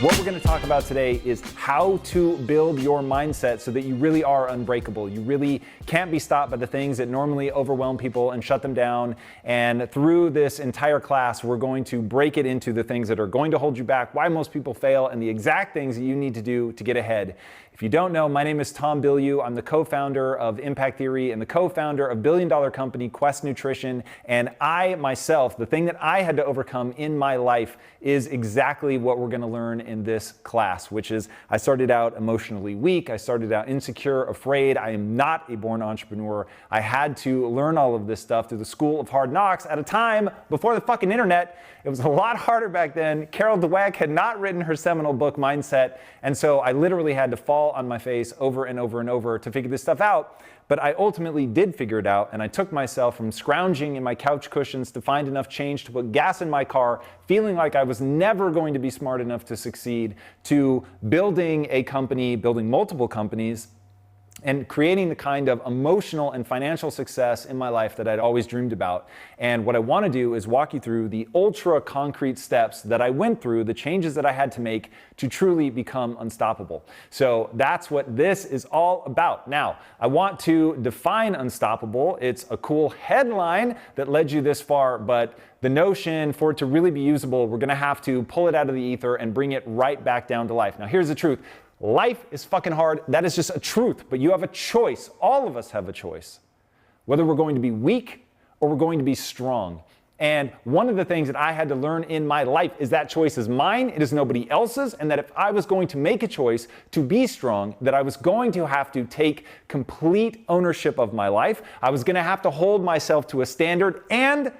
What we're going to talk about today is how to build your mindset so that you really are unbreakable. You really can't be stopped by the things that normally overwhelm people and shut them down. And through this entire class, we're going to break it into the things that are going to hold you back, why most people fail, and the exact things that you need to do to get ahead. If you don't know, my name is Tom Bilyeu. I'm the co-founder of Impact Theory and the co-founder of billion-dollar company Quest Nutrition. And I myself, the thing that I had to overcome in my life is exactly what we're going to learn in this class, which is I started out emotionally weak. I started out insecure, afraid. I am not a born entrepreneur. I had to learn all of this stuff through the school of hard knocks at a time before the fucking internet. It was a lot harder back then. Carol Dweck had not written her seminal book, Mindset. And so I literally had to fall on my face over and over and over to figure this stuff out. But I ultimately did figure it out, and I took myself from scrounging in my couch cushions to find enough change to put gas in my car, feeling like I was never going to be smart enough to succeed, to building a company, building multiple companies, and creating the kind of emotional and financial success in my life that I'd always dreamed about. And what I want to do is walk you through the ultra concrete steps that I went through, the changes that I had to make to truly become unstoppable. So that's what this is all about. Now, I want to define unstoppable. It's a cool headline that led you this far, but the notion for it to really be usable, we're going to have to pull it out of the ether and bring it right back down to life. Now, here's the truth. Life is fucking hard. That is just a truth, but you have a choice. All of us have a choice, whether we're going to be weak or we're going to be strong. And one of the things that I had to learn in my life is that choice is mine, it is nobody else's, and that if I was going to make a choice to be strong, that I was going to have to take complete ownership of my life. I was going to have to hold myself to a standard, and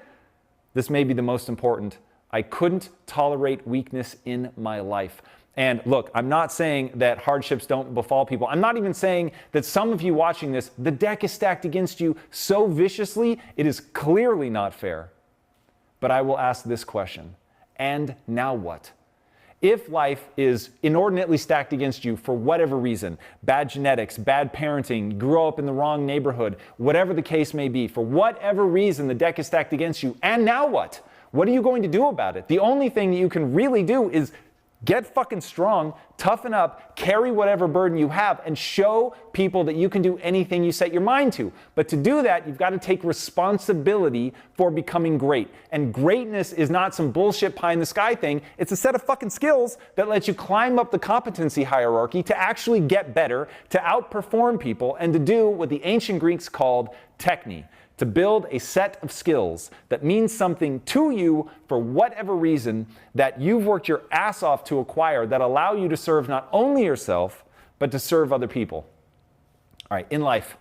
this may be the most important, I couldn't tolerate weakness in my life. And look, I'm not saying that hardships don't befall people. I'm not even saying that some of you watching this, the deck is stacked against you so viciously, it is clearly not fair. But I will ask this question, and now what? If life is inordinately stacked against you for whatever reason, bad genetics, bad parenting, grew up in the wrong neighborhood, whatever the case may be, for whatever reason the deck is stacked against you, and now what? What are you going to do about it? The only thing that you can really do is get fucking strong, toughen up, carry whatever burden you have, and show people that you can do anything you set your mind to. But to do that, you've got to take responsibility for becoming great. And greatness is not some bullshit pie in the sky thing. It's a set of fucking skills that lets you climb up the competency hierarchy to actually get better, to outperform people, and to do what the ancient Greeks called techne. To build a set of skills that means something to you for whatever reason that you've worked your ass off to acquire that allow you to serve not only yourself, but to serve other people. All right, in life,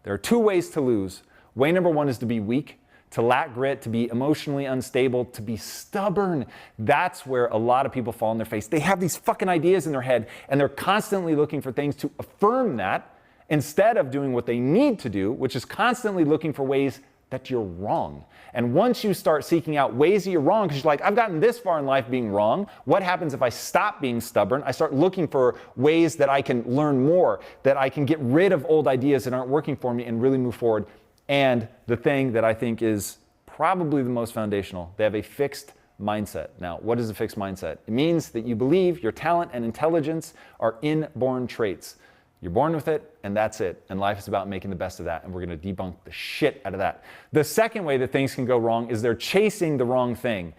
there are two ways to lose. Way number one is to be weak, to lack grit, to be emotionally unstable, to be stubborn. That's where a lot of people fall on their face. They have these fucking ideas in their head, and they're constantly looking for things to affirm that, instead of doing what they need to do, which is constantly looking for ways that you're wrong. And once you start seeking out ways that you're wrong, because you're like, I've gotten this far in life being wrong, what happens if I stop being stubborn? I start looking for ways that I can learn more, that I can get rid of old ideas that aren't working for me and really move forward. And the thing that I think is probably the most foundational, they have a fixed mindset. Now, what is a fixed mindset? It means that you believe your talent and intelligence are inborn traits. You're born with it, and that's it. And life is about making the best of that, and we're going to debunk the shit out of that. The second way that things can go wrong is they're chasing the wrong thing.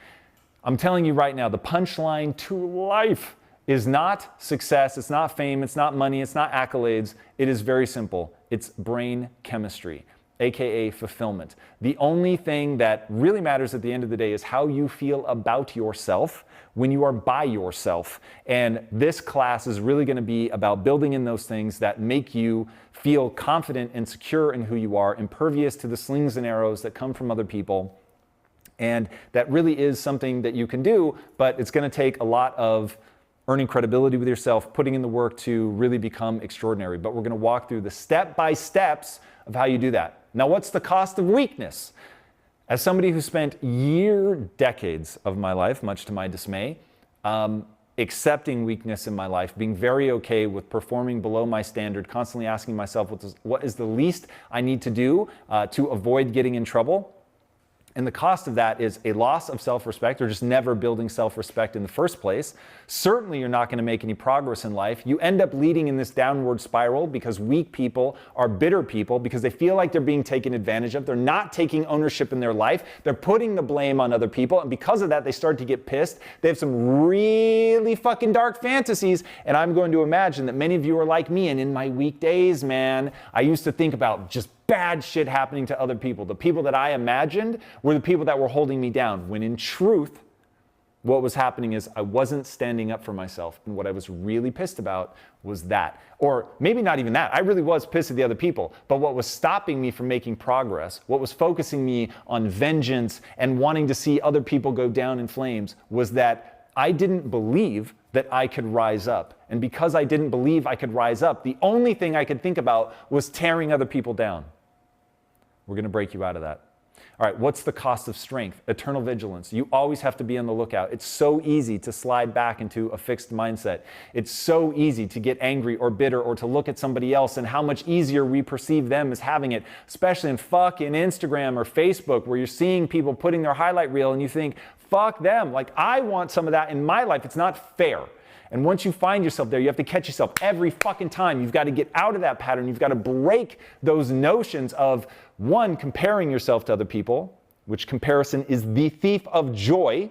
I'm telling you right now, the punchline to life is not success, it's not fame, it's not money, it's not accolades. It is very simple. It's brain chemistry, aka fulfillment. The only thing that really matters at the end of the day is how you feel about yourself when you are by yourself. And this class is really going to be about building in those things that make you feel confident and secure in who you are, impervious to the slings and arrows that come from other people. And that really is something that you can do, but it's going to take a lot of earning credibility with yourself, putting in the work to really become extraordinary. But we're going to walk through the step-by-steps of how you do that. Now, what's the cost of weakness? As somebody who spent decades of my life, much to my dismay, accepting weakness in my life, being very okay with performing below my standard, constantly asking myself what is the least I need to do to avoid getting in trouble, And the cost of that is a loss of self-respect, or just never building self-respect in the first place. Certainly, you're not going to make any progress in life. You end up leading in this downward spiral because weak people are bitter people because they feel like they're being taken advantage of. They're not taking ownership in their life. They're putting the blame on other people. And because of that, they start to get pissed. They have some really fucking dark fantasies. And I'm going to imagine that many of you are like me. And in my weak days, man, I used to think about just bad shit happening to other people. The people that I imagined were the people that were holding me down, when in truth, what was happening is I wasn't standing up for myself. And what I was really pissed about was that. Or maybe not even that. I really was pissed at the other people. But what was stopping me from making progress, what was focusing me on vengeance and wanting to see other people go down in flames, was that I didn't believe that I could rise up. And because I didn't believe I could rise up, the only thing I could think about was tearing other people down. We're going to break you out of that. All right, what's the cost of strength? Eternal vigilance. You always have to be on the lookout. It's so easy to slide back into a fixed mindset. It's so easy to get angry or bitter or to look at somebody else and how much easier we perceive them as having it, especially in fucking Instagram or Facebook, where you're seeing people putting their highlight reel and you think, fuck them. Like, I want some of that in my life. It's not fair. And once you find yourself there, you have to catch yourself every fucking time. You've got to get out of that pattern. You've got to break those notions of, one, comparing yourself to other people, which comparison is the thief of joy.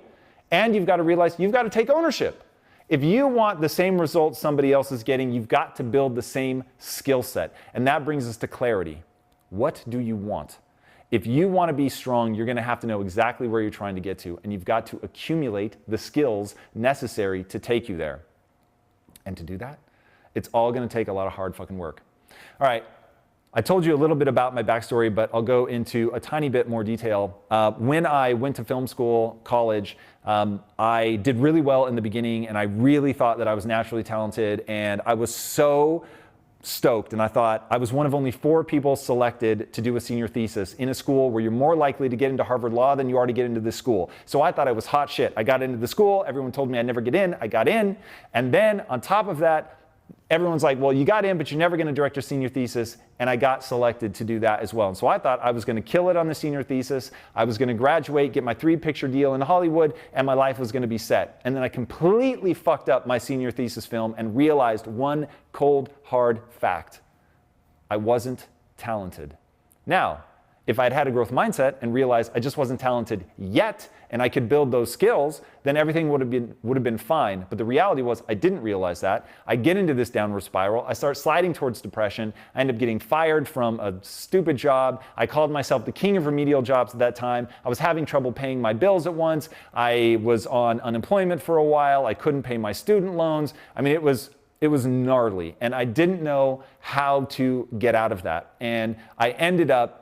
And you've got to realize you've got to take ownership. If you want the same results somebody else is getting, you've got to build the same skill set. And that brings us to clarity. What do you want? If you want to be strong, you're going to have to know exactly where you're trying to get to. And you've got to accumulate the skills necessary to take you there. And to do that, it's all going to take a lot of hard fucking work. All right, I told you a little bit about my backstory, but I'll go into a tiny bit more detail. When I went to film school, college, I did really well in the beginning, and I really thought that I was naturally talented, and I was so stoked, and I thought I was one of only 4 people selected to do a senior thesis in a school where you're more likely to get into Harvard Law than you are to get into this school. So I thought I was hot shit. I got into the school, everyone told me I'd never get in, I got in, and then on top of that, everyone's like, well, you got in, but you're never going to direct your senior thesis, and I got selected to do that as well. And so I thought I was going to kill it on the senior thesis, I was going to graduate, get my 3-picture deal in Hollywood, and my life was going to be set. And then I completely fucked up my senior thesis film and realized one cold, hard fact. I wasn't talented. Now, if I'd had a growth mindset and realized I just wasn't talented yet and I could build those skills, then everything would have been fine. But the reality was I didn't realize that. I get into this downward spiral. I start sliding towards depression. I end up getting fired from a stupid job. I called myself the king of remedial jobs at that time. I was having trouble paying my bills at once. I was on unemployment for a while. I couldn't pay my student loans. I mean, it was gnarly. And I didn't know how to get out of that. And I ended up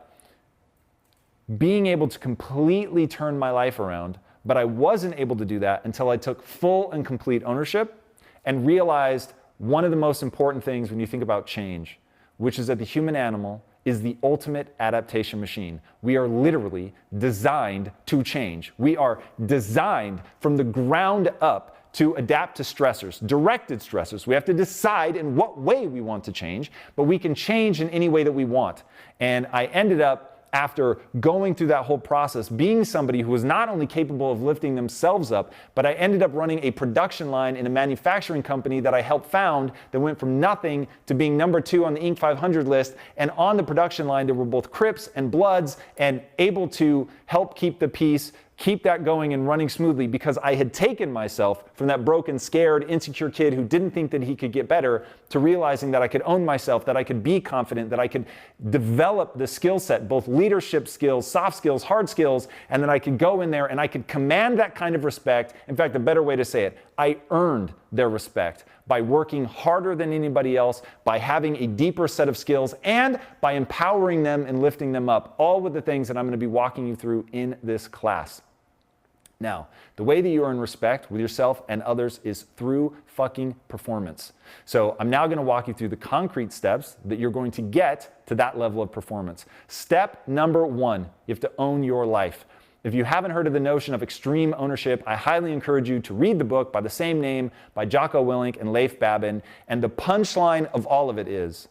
being able to completely turn my life around, but I wasn't able to do that until I took full and complete ownership and realized one of the most important things when you think about change, which is that the human animal is the ultimate adaptation machine. We are literally designed to change. We are designed from the ground up to adapt to stressors, directed stressors. We have to decide in what way we want to change, but we can change in any way that we want. And I ended up, after going through that whole process, being somebody who was not only capable of lifting themselves up, but I ended up running a production line in a manufacturing company that I helped found that went from nothing to being number 2 on the Inc. 500 list. And on the production line, there were both Crips and Bloods, and able to help keep the peace, keep that going and running smoothly, because I had taken myself from that broken, scared, insecure kid who didn't think that he could get better to realizing that I could own myself, that I could be confident, that I could develop the skill set, both leadership skills, soft skills, hard skills, and that I could go in there and I could command that kind of respect. In fact, a better way to say it, I earned their respect by working harder than anybody else, by having a deeper set of skills, and by empowering them and lifting them up, all with the things that I'm going to be walking you through in this class. Now, the way that you earn respect with yourself and others is through fucking performance. So I'm now going to walk you through the concrete steps that you're going to get to that level of performance. Step number 1, you have to own your life. If you haven't heard of the notion of extreme ownership, I highly encourage you to read the book by the same name by Jocko Willink and Leif Babin. And the punchline of all of it is,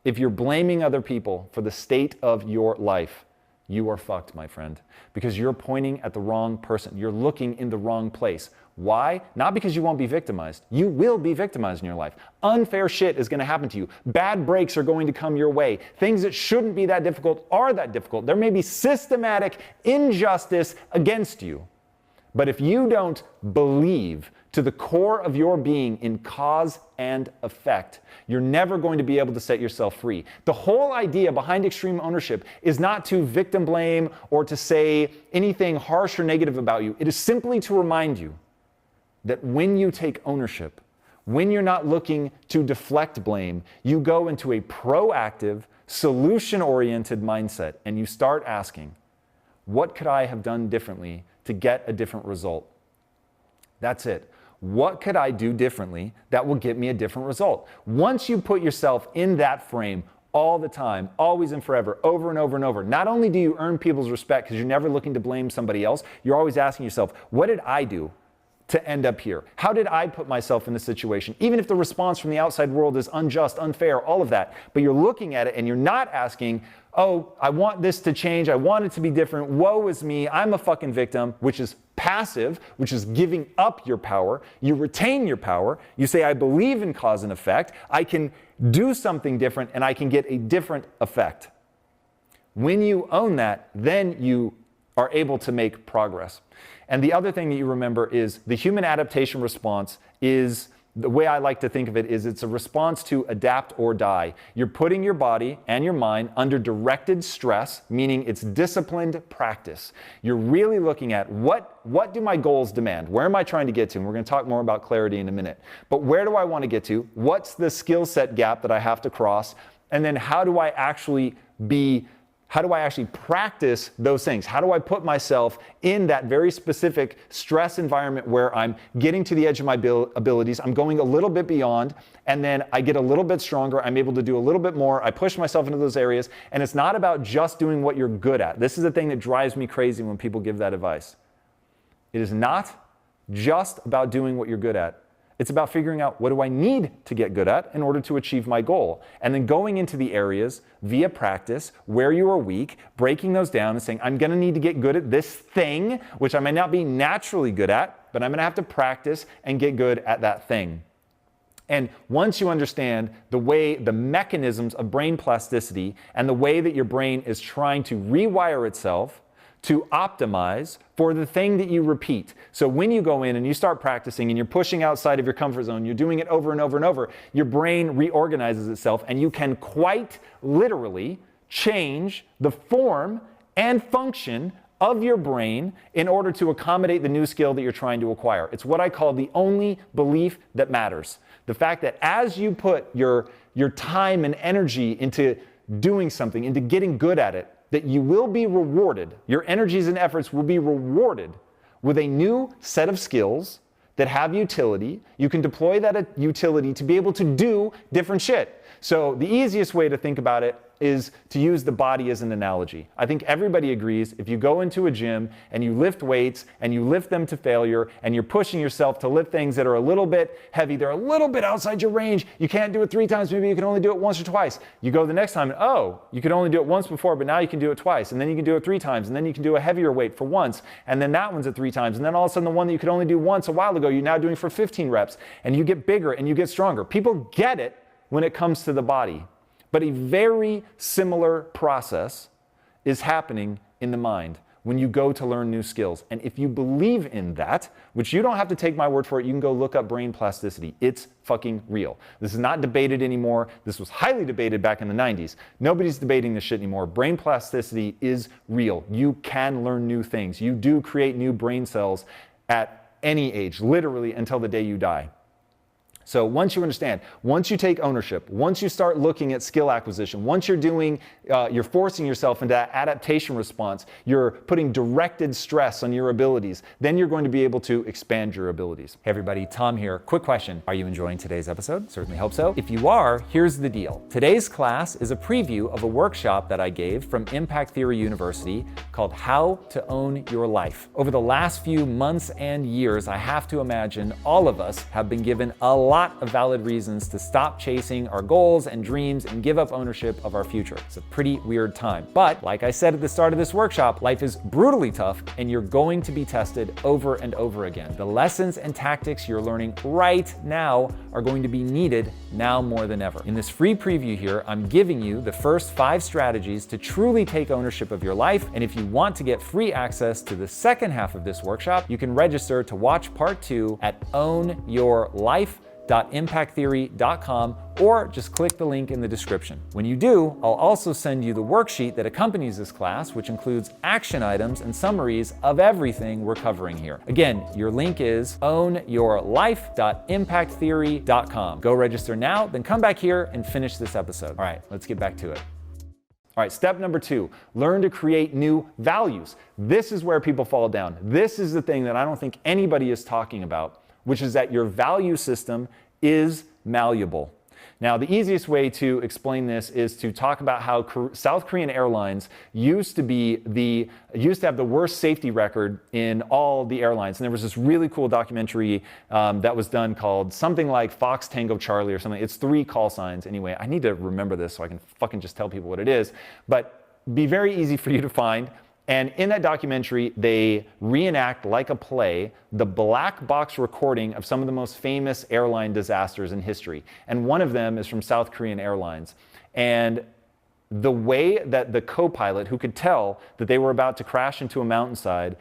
if you're blaming other people for the state of your life, you are fucked, my friend, because you're pointing at the wrong person. You're looking in the wrong place. Why? Not because you won't be victimized. You will be victimized in your life. Unfair shit is going to happen to you. Bad breaks are going to come your way. Things that shouldn't be that difficult are that difficult. There may be systematic injustice against you. But if you don't believe to the core of your being in cause and effect, you're never going to be able to set yourself free. The whole idea behind extreme ownership is not to victim blame or to say anything harsh or negative about you. It is simply to remind you that when you take ownership, when you're not looking to deflect blame, you go into a proactive, solution-oriented mindset and you start asking, what could I have done differently to get a different result? That's it. What could I do differently that will get me a different result? Once you put yourself in that frame all the time, always and forever, over and over and over, not only do you earn people's respect because you're never looking to blame somebody else, you're always asking yourself, what did I do to end up here? How did I put myself in this situation? Even if the response from the outside world is unjust, unfair, all of that, but you're looking at it and you're not asking, oh, I want this to change, I want it to be different, woe is me, I'm a fucking victim, which is passive, which is giving up your power. You retain your power. You say, I believe in cause and effect. I can do something different and I can get a different effect. When you own that, then you are able to make progress. And the other thing that you remember is the human adaptation response is, the way I like to think of it is it's a response to adapt or die. You're putting your body and your mind under directed stress, meaning it's disciplined practice. You're really looking at what do my goals demand? Where am I trying to get to? And we're going to talk more about clarity in a minute. But where do I want to get to? What's the skill set gap that I have to cross? And then how do I actually practice those things? How do I put myself in that very specific stress environment where I'm getting to the edge of my abilities, I'm going a little bit beyond, and then I get a little bit stronger, I'm able to do a little bit more, I push myself into those areas, and it's not about just doing what you're good at. This is the thing that drives me crazy when people give that advice. It is not just about doing what you're good at. It's about figuring out what do I need to get good at in order to achieve my goal. And then going into the areas via practice where you are weak, breaking those down and saying, I'm going to need to get good at this thing, which I might not be naturally good at, but I'm going to have to practice and get good at that thing. And once you understand the mechanisms of brain plasticity and the way that your brain is trying to rewire itself to optimize for the thing that you repeat. So when you go in and you start practicing and you're pushing outside of your comfort zone, you're doing it over and over and over, your brain reorganizes itself and you can quite literally change the form and function of your brain in order to accommodate the new skill that you're trying to acquire. It's what I call the only belief that matters. The fact that as you put your time and energy into doing something, into getting good at it, that you will be rewarded, your energies and efforts will be rewarded with a new set of skills that have utility. You can deploy that utility to be able to do different shit. So the easiest way to think about it is to use the body as an analogy. I think everybody agrees if you go into a gym and you lift weights and you lift them to failure and you're pushing yourself to lift things that are a little bit heavy, they're a little bit outside your range, you can't do it 3 times, maybe you can only do it once or twice. You go the next time and you could only do it once before, but now you can do it twice, and then you can do it 3 times, and then you can do a heavier weight for once, and then that one's at 3 times, and then all of a sudden the one that you could only do once a while ago, you're now doing for 15 reps, and you get bigger and you get stronger. People get it when it comes to the body. But a very similar process is happening in the mind when you go to learn new skills. And if you believe in that, which you don't have to take my word for it, you can go look up brain plasticity. It's fucking real. This is not debated anymore. This was highly debated back in the 90s. Nobody's debating this shit anymore. Brain plasticity is real. You can learn new things. You do create new brain cells at any age, literally until the day you die. So once you understand, once you take ownership, once you start looking at skill acquisition, once you're forcing yourself into that adaptation response, you're putting directed stress on your abilities, then you're going to be able to expand your abilities. Hey everybody, Tom here. Quick question. Are you enjoying today's episode? Certainly hope so. If you are, here's the deal. Today's class is a preview of a workshop that I gave from Impact Theory University called How to Own Your Life. Over the last few months and years, I have to imagine all of us have been given a lot lot of valid reasons to stop chasing our goals and dreams and give up ownership of our future. It's a pretty weird time. But like I said at the start of this workshop, life is brutally tough and you're going to be tested over and over again. The lessons and tactics you're learning right now are going to be needed now more than ever. In this free preview here, I'm giving you the first 5 strategies to truly take ownership of your life. And if you want to get free access to the second half of this workshop, you can register to watch part 2 at ownyourlife.impacttheory.com or just click the link in the description. When you do, I'll also send you the worksheet that accompanies this class, which includes action items and summaries of everything we're covering here. Again, your link is ownyourlife.impacttheory.com. Go register now, then come back here and finish this episode. All right, let's get back to it. All right, step number 2, learn to create new values. This is where people fall down. This is the thing that I don't think anybody is talking about, which is that your value system is malleable. Now, the easiest way to explain this is to talk about how South Korean Airlines used to have the worst safety record in all the airlines. And there was this really cool documentary that was done called something like Fox Tango Charlie or something. It's 3 call signs anyway. I need to remember this so I can fucking just tell people what it is. But be very easy for you to find. And in that documentary, they reenact like a play the black box recording of some of the most famous airline disasters in history. And one of them is from South Korean Airlines. And the way that the co-pilot, who could tell that they were about to crash into a mountainside,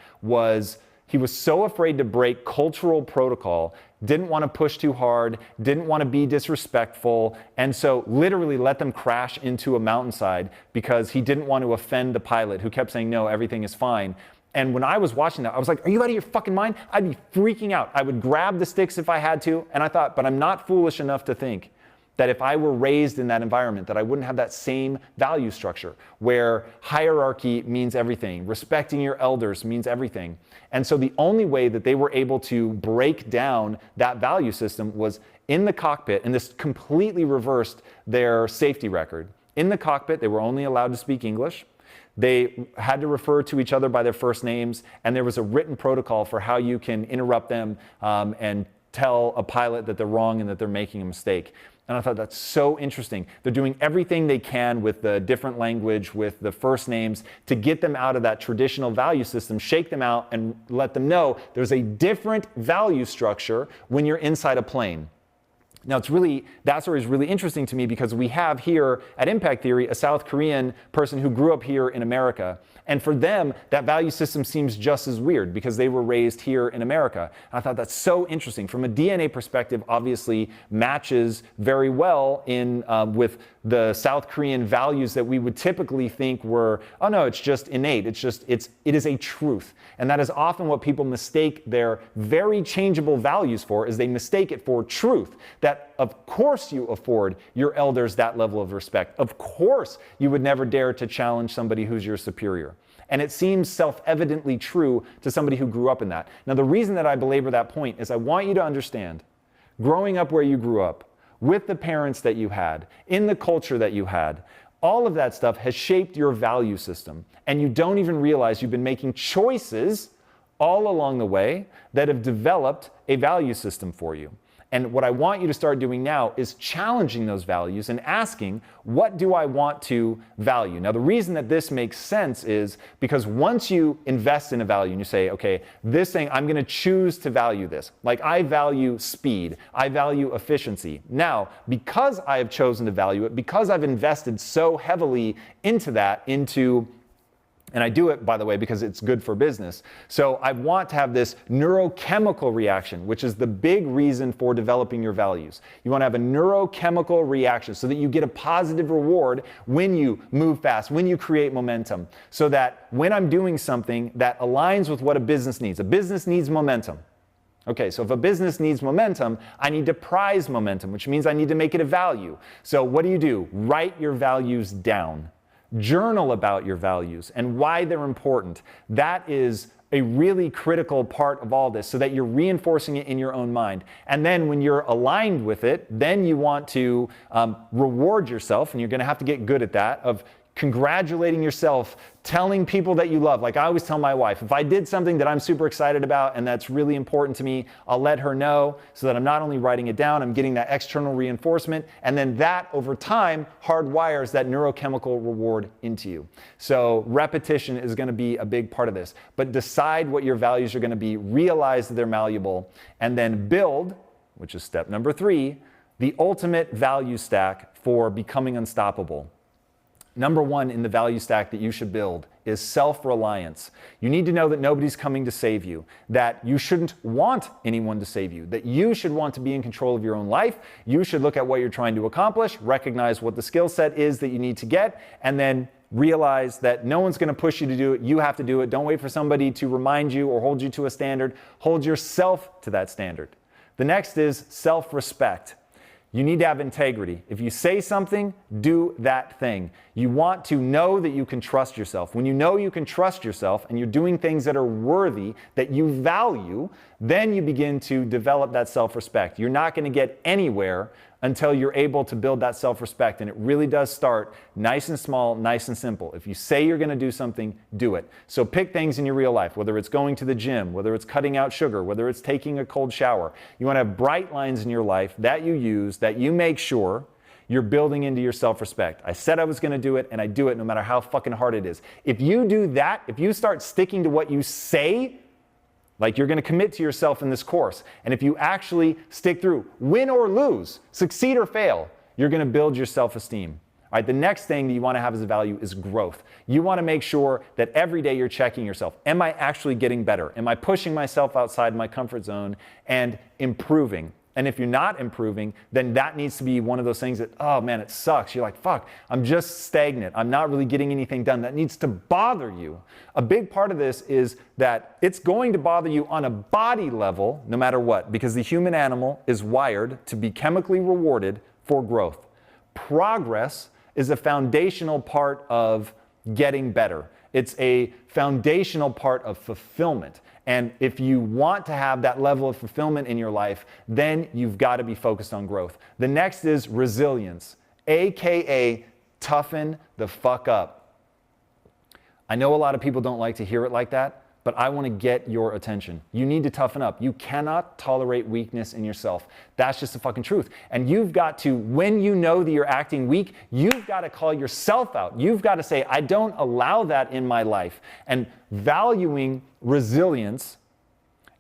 he was so afraid to break cultural protocol, didn't want to push too hard, didn't want to be disrespectful, and so literally let them crash into a mountainside because he didn't want to offend the pilot, who kept saying, no, everything is fine. And when I was watching that, I was like, are you out of your fucking mind? I'd be freaking out. I would grab the sticks if I had to, and I thought, but I'm not foolish enough to think that if I were raised in that environment, that I wouldn't have that same value structure where hierarchy means everything, respecting your elders means everything. And so the only way that they were able to break down that value system was in the cockpit, and this completely reversed their safety record. In the cockpit, they were only allowed to speak English. They had to refer to each other by their first names, and there was a written protocol for how you can interrupt them and tell a pilot that they're wrong and that they're making a mistake. And I thought that's so interesting. They're doing everything they can with the different language, with the first names, to get them out of that traditional value system, shake them out, and let them know there's a different value structure when you're inside a plane. Now, that story is really interesting to me because we have here at Impact Theory a South Korean person who grew up here in America. And for them, that value system seems just as weird because they were raised here in America. And I thought that's so interesting. From a DNA perspective, obviously matches very well with the South Korean values that we would typically think were, oh no, it's just innate. It is a truth. And that is often what people mistake their very changeable values for, is they mistake it for truth. That of course you afford your elders that level of respect. Of course you would never dare to challenge somebody who's your superior. And it seems self-evidently true to somebody who grew up in that. Now, the reason that I belabor that point is I want you to understand, growing up where you grew up, with the parents that you had, in the culture that you had, all of that stuff has shaped your value system. And you don't even realize you've been making choices all along the way that have developed a value system for you. And what I want you to start doing now is challenging those values and asking, what do I want to value? Now, the reason that this makes sense is because once you invest in a value and you say, okay, this thing, I'm going to choose to value this. Like, I value speed. I value efficiency. Now, because I have chosen to value it, because I've invested so heavily into that, and I do it, by the way, because it's good for business. So I want to have this neurochemical reaction, which is the big reason for developing your values. You want to have a neurochemical reaction so that you get a positive reward when you move fast, when you create momentum, so that when I'm doing something that aligns with what a business needs momentum. Okay, so if a business needs momentum, I need to prize momentum, which means I need to make it a value. So what do? Write your values down. Journal about your values and why they're important. That is a really critical part of all this, so that you're reinforcing it in your own mind. And then when you're aligned with it, then you want to reward yourself, and you're going to have to get good at that, of congratulating yourself, telling people that you love. Like I always tell my wife, if I did something that I'm super excited about and that's really important to me, I'll let her know so that I'm not only writing it down, I'm getting that external reinforcement. And then that over time hardwires that neurochemical reward into you. So repetition is going to be a big part of this. But decide what your values are going to be, realize that they're malleable, and then build, which is step number 3, the ultimate value stack for becoming unstoppable. Number 1 in the value stack that you should build is self-reliance. You need to know that nobody's coming to save you, that you shouldn't want anyone to save you, that you should want to be in control of your own life. You should look at what you're trying to accomplish, recognize what the skill set is that you need to get, and then realize that no one's going to push you to do it. You have to do it. Don't wait for somebody to remind you or hold you to a standard. Hold yourself to that standard. The next is self-respect. You need to have integrity. If you say something, do that thing. You want to know that you can trust yourself. When you know you can trust yourself and you're doing things that are worthy, that you value, then you begin to develop that self-respect. You're not going to get anywhere until you're able to build that self-respect. And it really does start nice and small, nice and simple. If you say you're going to do something, do it. So pick things in your real life, whether it's going to the gym, whether it's cutting out sugar, whether it's taking a cold shower. You want to have bright lines in your life that you use, that you make sure you're building into your self-respect. I said I was going to do it, and I do it no matter how fucking hard it is. If you do that, if you start sticking to what you say, like you're going to commit to yourself in this course, and if you actually stick through, win or lose, succeed or fail, you're going to build your self-esteem. All right, the next thing that you want to have as a value is growth. You want to make sure that every day you're checking yourself. Am I actually getting better? Am I pushing myself outside my comfort zone and improving? And if you're not improving, then that needs to be one of those things that, oh man, it sucks. You're like, fuck, I'm just stagnant. I'm not really getting anything done. That needs to bother you. A big part of this is that it's going to bother you on a body level, no matter what, because the human animal is wired to be chemically rewarded for growth. Progress is a foundational part of getting better. It's a foundational part of fulfillment. And if you want to have that level of fulfillment in your life, then you've got to be focused on growth. The next is resilience, AKA toughen the fuck up. I know a lot of people don't like to hear it like that, but I want to get your attention. You need to toughen up. You cannot tolerate weakness in yourself. That's just the fucking truth. And you've got to, when you know that you're acting weak, you've got to call yourself out. You've got to say, I don't allow that in my life. And valuing resilience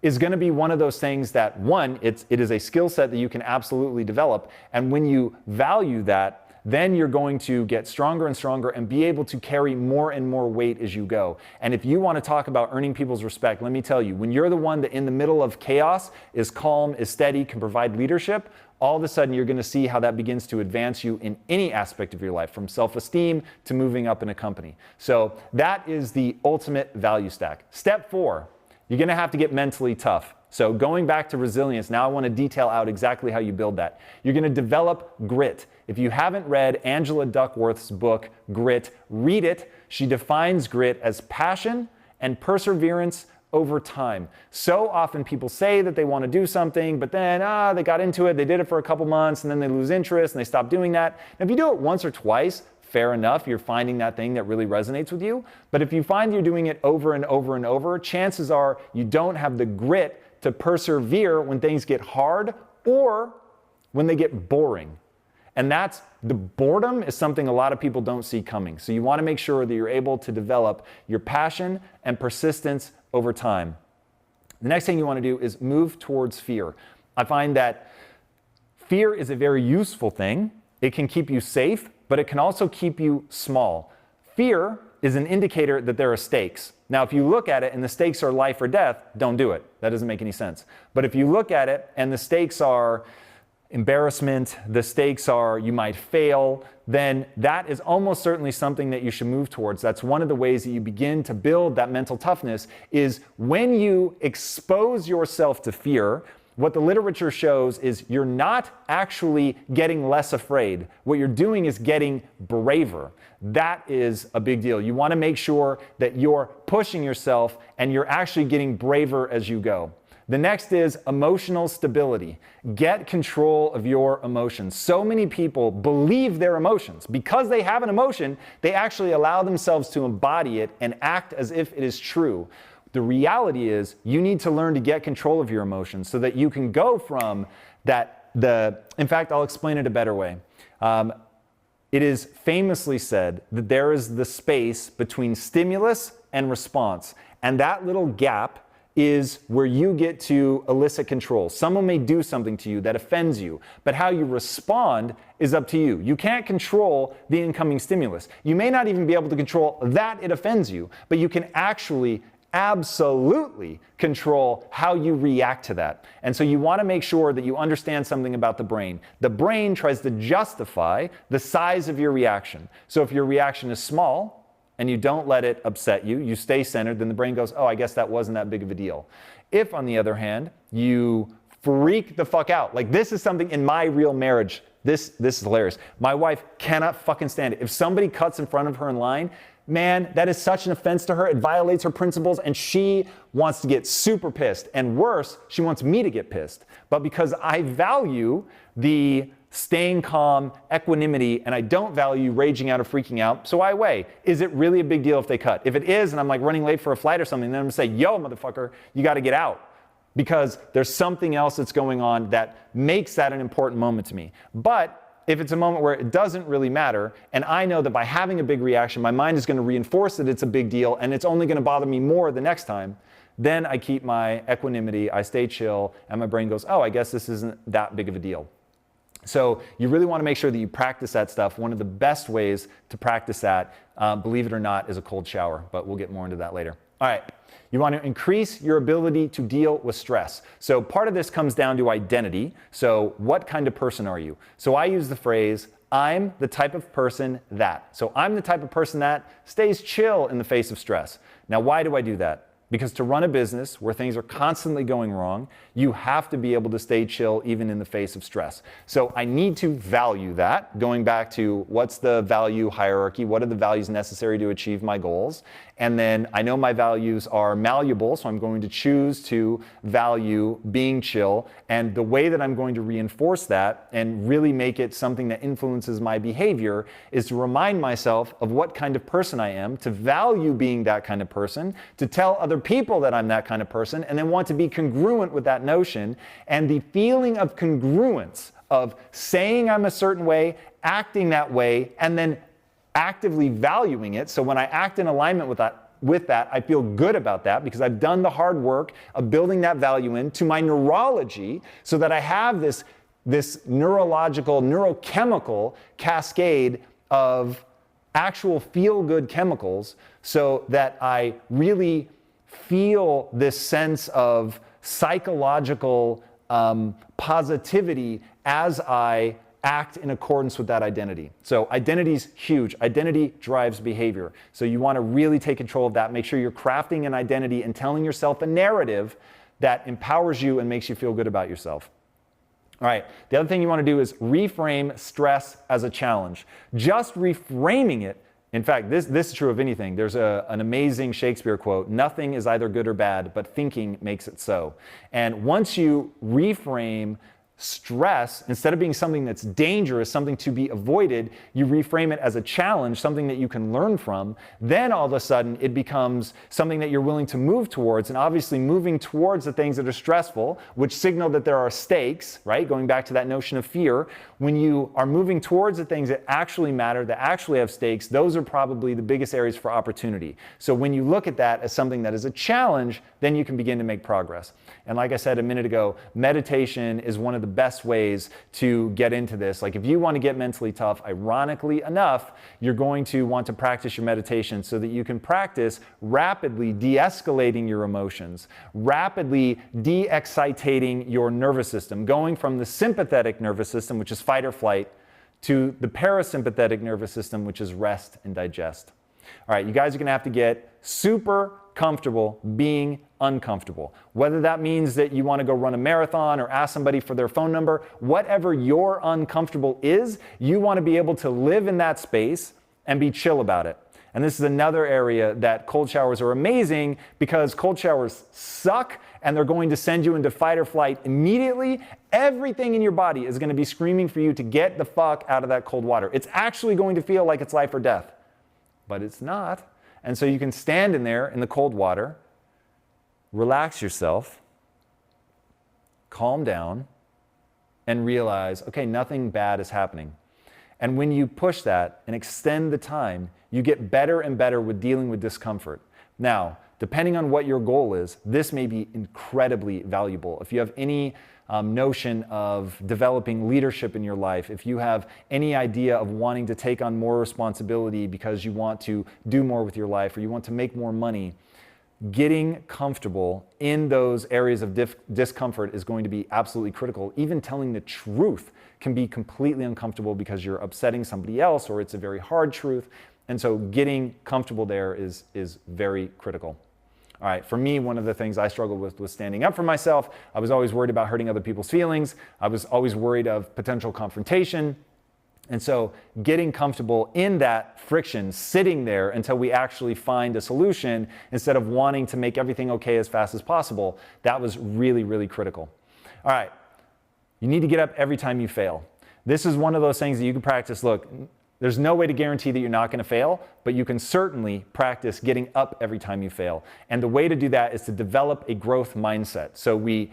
is going to be one of those things that, one, it is a skill set that you can absolutely develop. And when you value that, then you're going to get stronger and stronger and be able to carry more and more weight as you go. And if you want to talk about earning people's respect, let me tell you, when you're the one that in the middle of chaos is calm, is steady, can provide leadership, all of a sudden you're going to see how that begins to advance you in any aspect of your life, from self-esteem to moving up in a company. So that is the ultimate value stack. Step 4, you're going to have to get mentally tough. So going back to resilience, now I want to detail out exactly how you build that. You're going to develop grit. If you haven't read Angela Duckworth's book, Grit, read it. She defines grit as passion and perseverance over time. So often people say that they want to do something, but then they got into it, they did it for a couple months, and then they lose interest and they stop doing that. And if you do it once or twice, fair enough, you're finding that thing that really resonates with you. But if you find you're doing it over and over and over, chances are you don't have the grit to persevere when things get hard or when they get boring. And that's, the boredom is something a lot of people don't see coming. So you want to make sure that you're able to develop your passion and persistence over time. The next thing you want to do is move towards fear. I find that fear is a very useful thing. It can keep you safe, but it can also keep you small. Fear is an indicator that there are stakes. Now, if you look at it and the stakes are life or death, don't do it. That doesn't make any sense. But if you look at it and the stakes are embarrassment, the stakes are you might fail, then that is almost certainly something that you should move towards. That's one of the ways that you begin to build that mental toughness, is when you expose yourself to fear. What the literature shows is you're not actually getting less afraid. What you're doing is getting braver. That is a big deal. You want to make sure that you're pushing yourself and you're actually getting braver as you go. The next is emotional stability. Get control of your emotions. So many people believe their emotions. Because they have an emotion, they actually allow themselves to embody it and act as if it is true. The reality is you need to learn to get control of your emotions so that you can go from that, in fact, I'll explain it a better way. It is famously said that there is the space between stimulus and response. And that little gap is where you get to elicit control. Someone may do something to you that offends you, but how you respond is up to you. You can't control the incoming stimulus. You may not even be able to control that it offends you, but you can actually absolutely control how you react to that. And so you want to make sure that you understand something about the brain. The brain tries to justify the size of your reaction. So if your reaction is small, and you don't let it upset you, you stay centered, then the brain goes, oh, I guess that wasn't that big of a deal. If, on the other hand, you freak the fuck out, like this is something in my real marriage, this is hilarious. My wife cannot fucking stand it. If somebody cuts in front of her in line, man, that is such an offense to her. It violates her principles, and she wants to get super pissed. And worse, she wants me to get pissed. But because I value the staying calm, equanimity, and I don't value raging out or freaking out, so I weigh. Is it really a big deal if they cut? If it is, and I'm like running late for a flight or something, then I'm gonna say, yo, motherfucker, you gotta get out. Because there's something else that's going on that makes that an important moment to me. But if it's a moment where it doesn't really matter, and I know that by having a big reaction, my mind is gonna reinforce that it's a big deal, and it's only gonna bother me more the next time, then I keep my equanimity, I stay chill, and my brain goes, oh, I guess this isn't that big of a deal. So you really want to make sure that you practice that stuff. One of the best ways to practice that, believe it or not, is a cold shower, but we'll get more into that later. All right, you want to increase your ability to deal with stress. So part of this comes down to identity. So what kind of person are you? So I use the phrase, I'm the type of person that. So I'm the type of person that stays chill in the face of stress. Now, why do I do that? Because to run a business where things are constantly going wrong, you have to be able to stay chill even in the face of stress. So I need to value that, going back to what's the value hierarchy, what are the values necessary to achieve my goals, and then I know my values are malleable, so I'm going to choose to value being chill, and the way that I'm going to reinforce that and really make it something that influences my behavior is to remind myself of what kind of person I am, to value being that kind of person, to tell other people that I'm that kind of person, and then want to be congruent with that notion. And the feeling of congruence of saying I'm a certain way, acting that way, and then actively valuing it. So when I act in alignment with that, I feel good about that because I've done the hard work of building that value into my neurology so that I have this neurological, neurochemical cascade of actual feel-good chemicals so that I really feel this sense of psychological positivity as I act in accordance with that identity. So identity's huge. Identity drives behavior. So you want to really take control of that. Make sure you're crafting an identity and telling yourself a narrative that empowers you and makes you feel good about yourself. All right, the other thing you want to do is reframe stress as a challenge. Just reframing it. In fact, this is true of anything. There's an amazing Shakespeare quote, nothing is either good or bad, but thinking makes it so. And once you reframe stress, instead of being something that's dangerous, something to be avoided, you reframe it as a challenge, something that you can learn from, then all of a sudden it becomes something that you're willing to move towards. And obviously moving towards the things that are stressful, which signal that there are stakes, right? Going back to that notion of fear, when you are moving towards the things that actually matter, that actually have stakes, those are probably the biggest areas for opportunity. So when you look at that as something that is a challenge, then you can begin to make progress. And like I said a minute ago, meditation is one of the best ways to get into this. Like if you want to get mentally tough, ironically enough, you're going to want to practice your meditation so that you can practice rapidly de-escalating your emotions, rapidly de-excitating your nervous system, going from the sympathetic nervous system, which is fight or flight, to the parasympathetic nervous system, which is rest and digest. All right, you guys are going to have to get super comfortable being uncomfortable. Whether that means that you want to go run a marathon or ask somebody for their phone number, whatever your uncomfortable is, you want to be able to live in that space and be chill about it. And this is another area that cold showers are amazing because cold showers suck and they're going to send you into fight or flight immediately, everything in your body is going to be screaming for you to get the fuck out of that cold water. It's actually going to feel like it's life or death, but it's not. And so you can stand in there in the cold water, relax yourself, calm down, and realize, okay, nothing bad is happening. And when you push that and extend the time, you get better and better with dealing with discomfort. Now, depending on what your goal is, this may be incredibly valuable. If you have any notion of developing leadership in your life, if you have any idea of wanting to take on more responsibility because you want to do more with your life or you want to make more money, getting comfortable in those areas of discomfort is going to be absolutely critical. Even telling the truth can be completely uncomfortable because you're upsetting somebody else or it's a very hard truth. And so getting comfortable there is very critical. All right, for me, one of the things I struggled with was standing up for myself. I was always worried about hurting other people's feelings. I was always worried of potential confrontation. And so getting comfortable in that friction, sitting there until we actually find a solution instead of wanting to make everything okay as fast as possible, that was really, really critical. All right, you need to get up every time you fail. This is one of those things that you can practice. Look, there's no way to guarantee that you're not going to fail, but you can certainly practice getting up every time you fail. And the way to do that is to develop a growth mindset. So we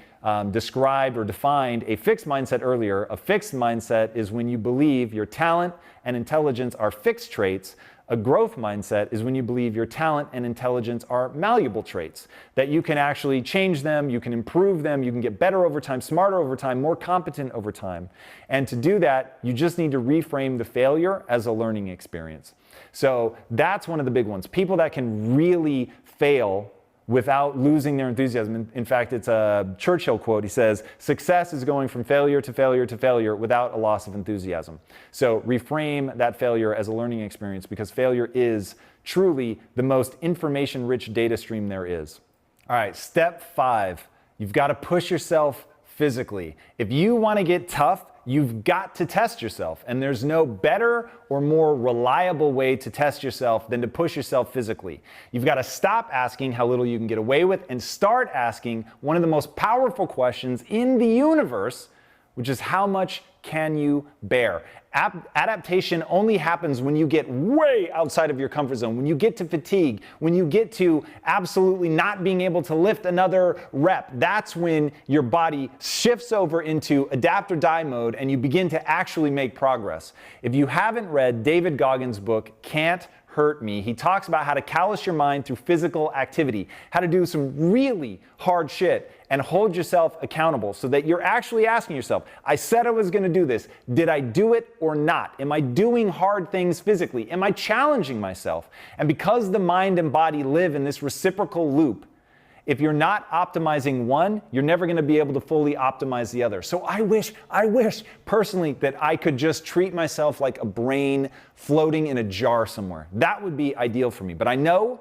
described or defined a fixed mindset earlier. A fixed mindset is when you believe your talent and intelligence are fixed traits. A growth mindset is when you believe your talent and intelligence are malleable traits, that you can actually change them, you can improve them, you can get better over time, smarter over time, more competent over time. And to do that, you just need to reframe the failure as a learning experience. So that's one of the big ones. People that can really fail without losing their enthusiasm. In fact, it's a Churchill quote. He says, "Success is going from failure to failure to failure without a loss of enthusiasm." So reframe that failure as a learning experience, because failure is truly the most information-rich data stream there is. All right, step 5, you've got to push yourself physically. If you want to get tough, you've got to test yourself. And there's no better or more reliable way to test yourself than to push yourself physically. You've got to stop asking how little you can get away with and start asking one of the most powerful questions in the universe, which is how much can you bear? Adaptation only happens when you get way outside of your comfort zone, when you get to fatigue, when you get to absolutely not being able to lift another rep. That's when your body shifts over into adapt or die mode and you begin to actually make progress. If you haven't read David Goggins' book, Can't Hurt Me, he talks about how to callous your mind through physical activity, how to do some really hard shit and hold yourself accountable so that you're actually asking yourself, I said I was going to do this. Did I do it or not? Am I doing hard things physically? Am I challenging myself? And because the mind and body live in this reciprocal loop, if you're not optimizing one, you're never going to be able to fully optimize the other. So I wish personally that I could just treat myself like a brain floating in a jar somewhere. That would be ideal for me. But I know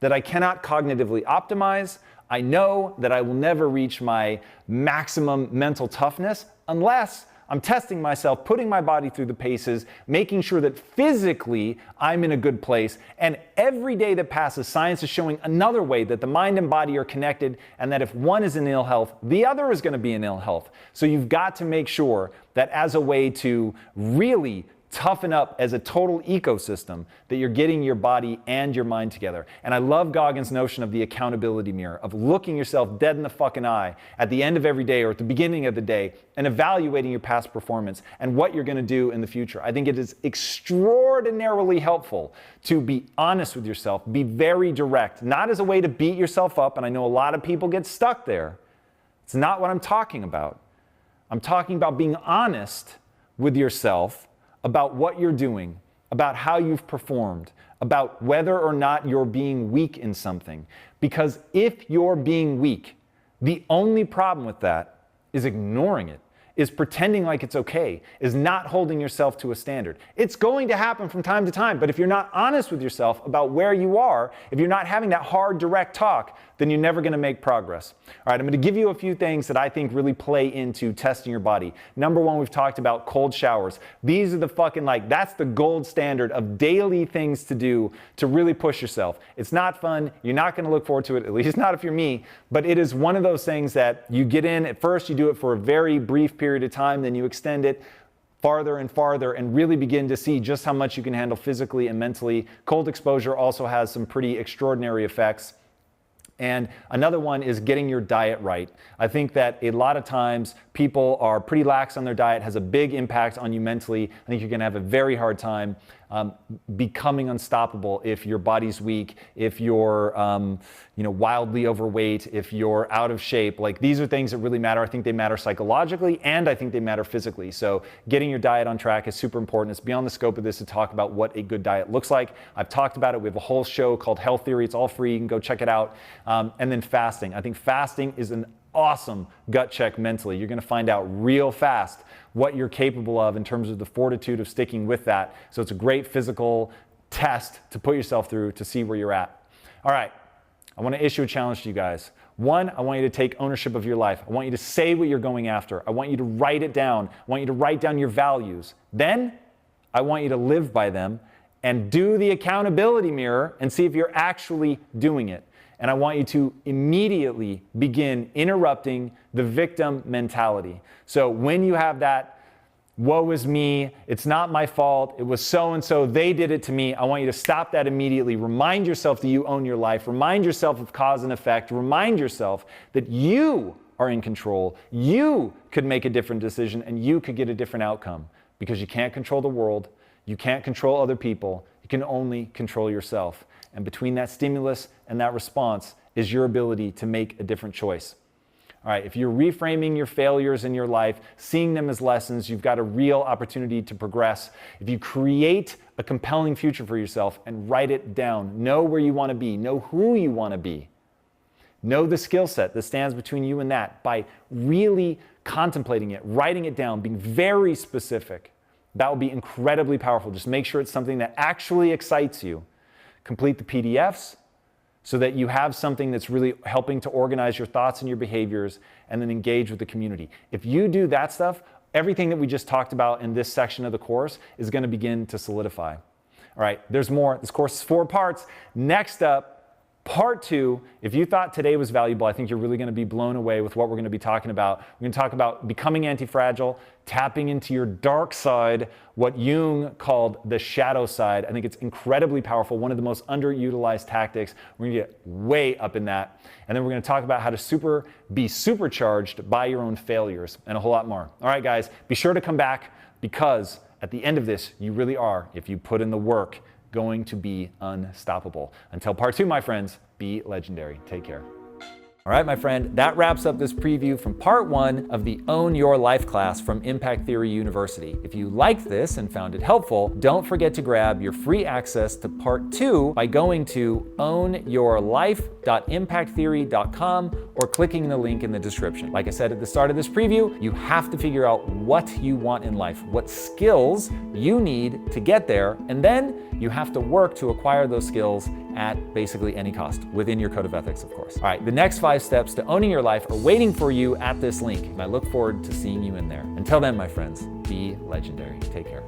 that I cannot cognitively optimize. I know that I will never reach my maximum mental toughness unless I'm testing myself, putting my body through the paces, making sure that physically I'm in a good place. And every day that passes, science is showing another way that the mind and body are connected, and that if one is in ill health, the other is going to be in ill health. So you've got to make sure that as a way to really toughen up as a total ecosystem, that you're getting your body and your mind together. And I love Goggins' notion of the accountability mirror, of looking yourself dead in the fucking eye at the end of every day or at the beginning of the day and evaluating your past performance and what you're going to do in the future. I think it is extraordinarily helpful to be honest with yourself, be very direct, not as a way to beat yourself up, and I know a lot of people get stuck there. It's not what I'm talking about. I'm talking about being honest with yourself about what you're doing, about how you've performed, about whether or not you're being weak in something. Because if you're being weak, the only problem with that is ignoring it, is pretending like it's okay, is not holding yourself to a standard. It's going to happen from time to time, but if you're not honest with yourself about where you are, if you're not having that hard, direct talk, then you're never gonna make progress. All right, I'm gonna give you a few things that I think really play into testing your body. Number one, we've talked about cold showers. These are the fucking, like, that's the gold standard of daily things to do to really push yourself. It's not fun, you're not gonna look forward to it, at least not if you're me, but it is one of those things that you get in, at first you do it for a very brief period of time, then you extend it farther and farther and really begin to see just how much you can handle physically and mentally. Cold exposure also has some pretty extraordinary effects. And another one is getting your diet right. I think that a lot of times people are pretty lax on their diet, has a big impact on you mentally. I think you're gonna have a very hard time becoming unstoppable if your body's weak, if you're wildly overweight, if you're out of shape. Like, these are things that really matter. I think they matter psychologically, and I think they matter physically. So getting your diet on track is super important. It's beyond the scope of this to talk about what a good diet looks like. I've talked about it. We have a whole show called Health Theory. It's all free. You can go check it out. And then fasting. I think fasting is an awesome gut check mentally. You're going to find out real fast what you're capable of in terms of the fortitude of sticking with that. So it's a great physical test to put yourself through to see where you're at. All right, I want to issue a challenge to you guys. One, I want you to take ownership of your life. I want you to say what you're going after. I want you to write it down. I want you to write down your values. Then, I want you to live by them and do the accountability mirror and see if you're actually doing it. And I want you to immediately begin interrupting the victim mentality. So when you have that, woe is me, it's not my fault, it was so-and-so, they did it to me, I want you to stop that immediately. Remind yourself that you own your life. Remind yourself of cause and effect. Remind yourself that you are in control. You could make a different decision and you could get a different outcome, because you can't control the world. You can't control other people. You can only control yourself. And between that stimulus and that response is your ability to make a different choice. All right, if you're reframing your failures in your life, seeing them as lessons, you've got a real opportunity to progress. If you create a compelling future for yourself and write it down, know where you want to be, know who you want to be, know the skill set that stands between you and that by really contemplating it, writing it down, being very specific. That will be incredibly powerful. Just make sure it's something that actually excites you. Complete the PDFs so that you have something that's really helping to organize your thoughts and your behaviors, and then engage with the community. If you do that stuff, everything that we just talked about in this section of the course is going to begin to solidify. All right, there's more. This course is 4 parts. Next up, Part 2, if you thought today was valuable, I think you're really going to be blown away with what we're going to be talking about. We're going to talk about becoming anti-fragile, tapping into your dark side, what Jung called the shadow side. I think it's incredibly powerful, one of the most underutilized tactics. We're going to get way up in that. And then we're going to talk about how to be supercharged by your own failures and a whole lot more. All right, guys, be sure to come back, because at the end of this, you really are, if you put in the work, going to be unstoppable. Until Part 2, my friends, be legendary. Take care. All right, my friend, that wraps up this preview from Part 1 of the Own Your Life class from Impact Theory University. If you liked this and found it helpful, don't forget to grab your free access to Part 2 by going to ownyourlife.impacttheory.com or clicking the link in the description. Like I said at the start of this preview, you have to figure out what you want in life, what skills you need to get there, and then you have to work to acquire those skills at basically any cost, within your code of ethics, of course. All right, the next 5 steps to owning your life are waiting for you at this link, and I look forward to seeing you in there. Until then, my friends, be legendary. Take care.